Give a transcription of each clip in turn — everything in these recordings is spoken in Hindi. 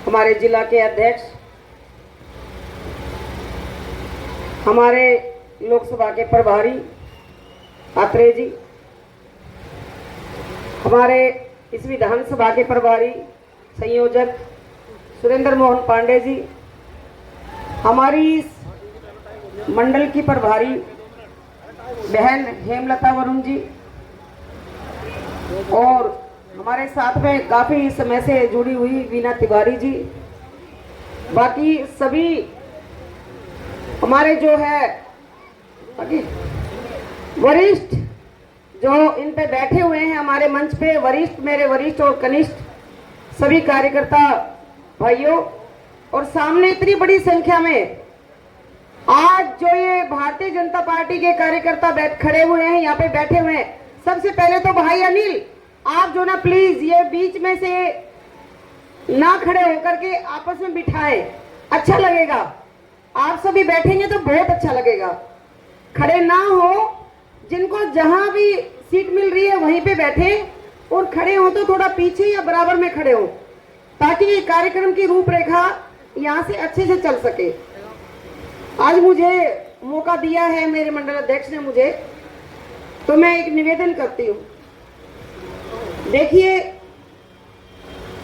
हमारे जिला के अध्यक्ष, हमारे लोकसभा के प्रभारी आत्रेय जी, हमारे इस विधानसभा के प्रभारी संयोजक सुरेंद्र मोहन पांडे जी, हमारी इस मंडल की प्रभारी बहन हेमलता वरुण जी, और हमारे साथ में काफी समय से जुड़ी हुई वीना तिवारी जी, बाकी सभी हमारे जो है बाकी वरिष्ठ जो इन पे बैठे हुए हैं हमारे मंच पे, वरिष्ठ, मेरे वरिष्ठ और कनिष्ठ सभी कार्यकर्ता भाइयों, और सामने इतनी बड़ी संख्या में आज जो ये भारतीय जनता पार्टी के कार्यकर्ता खड़े हुए हैं, यहाँ पे बैठे हुए हैं। सबसे पहले तो भाई अनिल, आप जो ना प्लीज ये बीच में से ना खड़े होकर के आपस में बिठाएं, अच्छा लगेगा। आप सभी बैठेंगे तो बहुत अच्छा लगेगा। खड़े ना हो, जिनको जहां भी सीट मिल रही है वहीं पे बैठे, और खड़े हो तो थोड़ा पीछे या बराबर में खड़े हो, ताकि कार्यक्रम की रूपरेखा यहाँ से अच्छे से चल सके। आज मुझे मौका दिया है मेरे मंडल अध्यक्ष ने मुझे, तो मैं एक निवेदन करती हूँ। देखिए,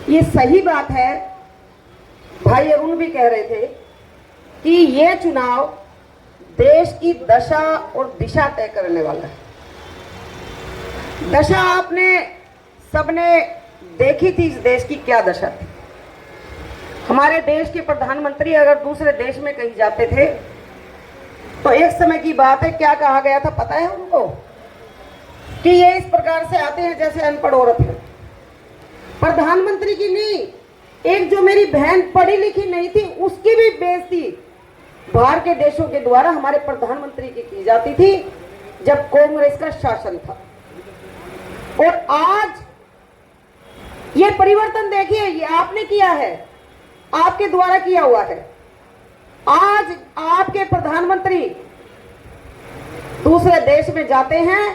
ये सही बात है, भाई अरुण भी कह रहे थे कि ये चुनाव देश की दशा और दिशा तय करने वाला है। दशा आपने सबने देखी थी, इस देश की क्या दशा थी। हमारे देश के प्रधानमंत्री अगर दूसरे देश में कहीं जाते थे तो एक समय की बात है, क्या कहा गया था पता है उनको, कि ये इस प्रकार से आते हैं जैसे अनपढ़ औरत है। प्रधानमंत्री की नहीं, एक जो मेरी बहन पढ़ी लिखी नहीं थी उसकी भी बेइज्जती बाहर के देशों के द्वारा हमारे प्रधानमंत्री की जाती थी जब कांग्रेस का शासन था। और आज ये परिवर्तन देखिए, ये आपने किया है, आपके द्वारा किया हुआ है। आज आपके प्रधानमंत्री दूसरे देश में जाते हैं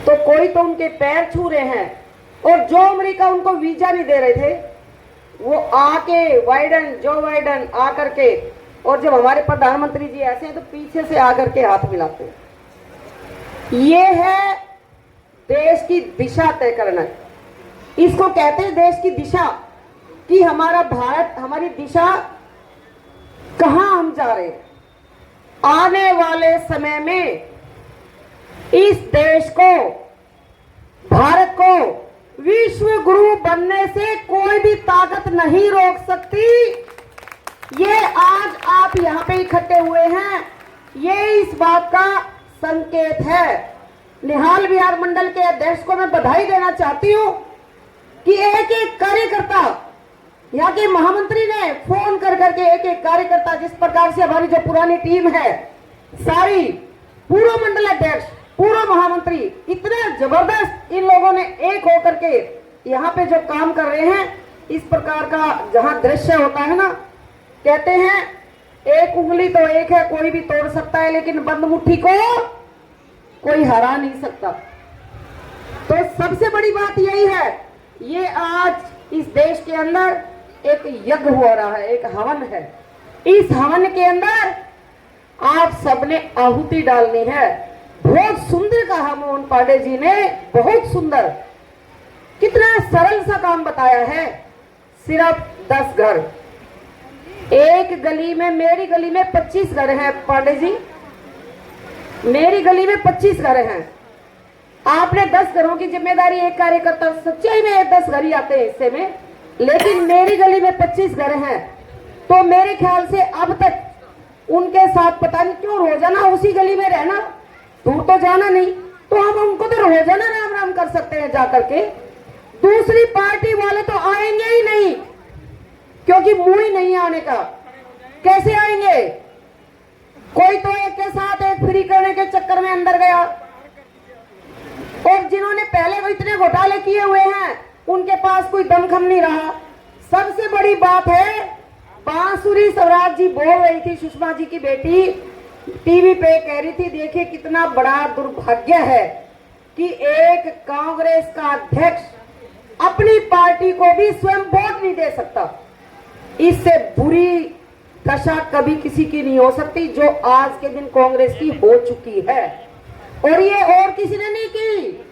तो कोई तो उनके पैर छू रहे हैं, और जो अमेरिका उनको वीजा नहीं दे रहे थे वो आके जो बाइडन आकर के, और जब हमारे प्रधानमंत्री जी ऐसे हैं तो पीछे से आकर के हाथ मिलाते हैं। ये है देश की दिशा तय करना। इसको कहते हैं देश की दिशा, कि हमारा भारत, हमारी दिशा कहां हम जा रहे हैं। आने वाले समय में इस देश को, भारत को विश्व गुरु बनने से कोई भी ताकत नहीं रोक सकती। ये आज आप यहाँ पे इकट्ठे हुए हैं, ये इस बात का संकेत है। निहाल विहार मंडल के अध्यक्ष को मैं बधाई देना चाहती हूँ कि एक एक कार्यकर्ता, यहाँ के महामंत्री ने फोन कर करके एक एक कार्यकर्ता, जिस प्रकार से हमारी जो पुरानी टीम है सारी, पूर्व मंडल अध्यक्ष, पूर्व महामंत्री, इतना जबरदस्त इन लोगों ने एक होकर के यहाँ पे जो काम कर रहे हैं, इस प्रकार का जहाँ दृश्य होता है ना, कहते हैं एक उंगली तो एक है, कोई भी तोड़ सकता है, लेकिन बंद मुट्ठी को कोई हरा नहीं सकता। तो सबसे बड़ी बात यही है, ये आज इस देश के अंदर एक यज्ञ हो रहा है, एक हवन है। इस हवन के अंदर आप सबने आहुति डालनी है। बहुत सुंदर कहा मोहन पांडे जी ने, बहुत सुंदर, कितना सरल सा काम बताया है। सिर्फ 10 घर, एक गली में, मेरी गली में 25 घर हैं पांडे जी, मेरी गली में 25 घर हैं। आपने 10 घरों की जिम्मेदारी, एक कार्यकर्ता, सच्चाई में 10 घर ही आते हैं हिस्से में, लेकिन मेरी गली में 25 घर हैं। तो मेरे ख्याल से अब तक उनके साथ पता नहीं क्यों रोजाना उसी गली में रहना, दूर तो जाना नहीं, तो हम उनको तो रोजाना राम राम कर सकते हैं जाकर के। दूसरी पार्टी वाले तो आएंगे ही नहीं, क्योंकि मुंह ही नहीं आने का। कैसे आएंगे? कोई तो एक के साथ एक फ्री करने के चक्कर में अंदर गया, और जिन्होंने पहले वो इतने घोटाले किए हुए हैं उनके पास कोई दमखम नहीं रहा। सबसे बड़ी बात है, बांसुरी स्वराज जी बोल रही थी, सुषमा जी की बेटी टीवी पे कह रही थी, देखिए कितना बड़ा दुर्भाग्य है कि एक कांग्रेस का अध्यक्ष अपनी पार्टी को भी स्वयं वोट नहीं दे सकता। इससे बुरी दशा कभी किसी की नहीं हो सकती जो आज के दिन कांग्रेस की हो चुकी है। और ये और किसी ने नहीं की,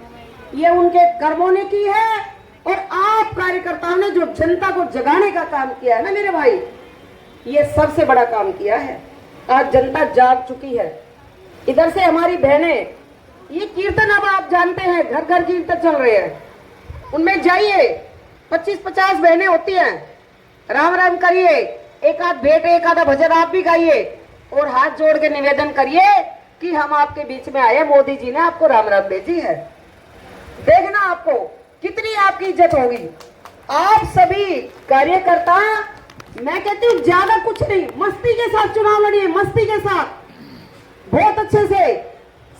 ये उनके कर्मों ने की है। और आप कार्यकर्ताओं ने जो जनता को जगाने का काम किया है ना मेरे भाई, ये सबसे बड़ा काम किया है। आज जनता जाग चुकी है। इधर से हमारी बहनें, ये कीर्तन अब आप जानते हैं, घर घर कीर्तन चल रहे हैं, उनमें जाइए, 25-50 बहनें होती हैं, राम राम करिए, एक आध भेंट एक आधा भजन आप भी गाइए और हाथ जोड़ के निवेदन करिए कि हम आपके बीच में आए, मोदी जी ने आपको राम राम भेजी है। देखना आपको कितनी आपकी इज्जत होगी। आप सभी कार्यकर्ता, मैं कहती हूँ ज्यादा कुछ नहीं, मस्ती के साथ चुनाव लड़िए, मस्ती के साथ, बहुत अच्छे से।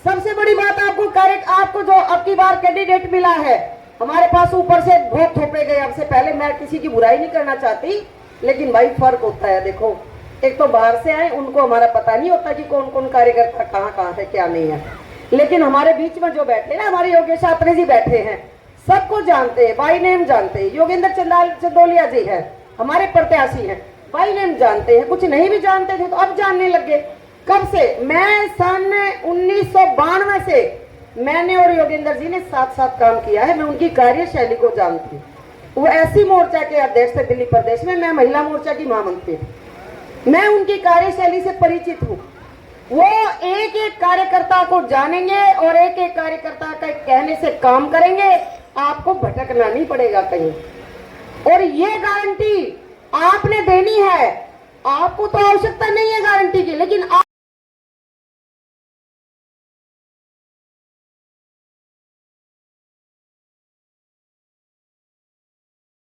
सबसे बड़ी बात आपको जो अब की बार कैंडिडेट मिला है, हमारे पास ऊपर से बहुत थोपे गए। अब से पहले मैं किसी की बुराई नहीं करना चाहती, लेकिन भाई फर्क होता है। देखो, एक तो बाहर से आए, उनको हमारा पता नहीं होता कि कौन कौन कार्यकर्ता कहाँ कहाँ है, क्या नहीं है। लेकिन हमारे बीच में जो बैठे ना, हमारे योगेश आपने जी बैठे हैं, सबको जानते हैं, बाई नेम जानते हैं। योगेंद्र चंदोलिया जी है, हमारे प्रत्याशी हैं, बाई नेम जानते हैं। कुछ नहीं भी जानते थे तो अब जानने लगे। कब से? मैं सन 1992 से मैंने और योगेंद्र जी ने साथ साथ काम किया है। मैं उनकी कार्यशैली को जानती हूँ। वो ऐसी मोर्चा के अध्यक्ष थे दिल्ली प्रदेश में, मैं महिला मोर्चा की महामंत्री थी। मैं उनकी कार्यशैली से परिचित हूँ। वो एक एक कार्यकर्ता को जानेंगे और एक एक कार्यकर्ता के कहने से काम करेंगे। आपको भटकना नहीं पड़ेगा कहीं। और ये गारंटी आपने देनी है। आपको तो आवश्यकता नहीं है गारंटी की, लेकिन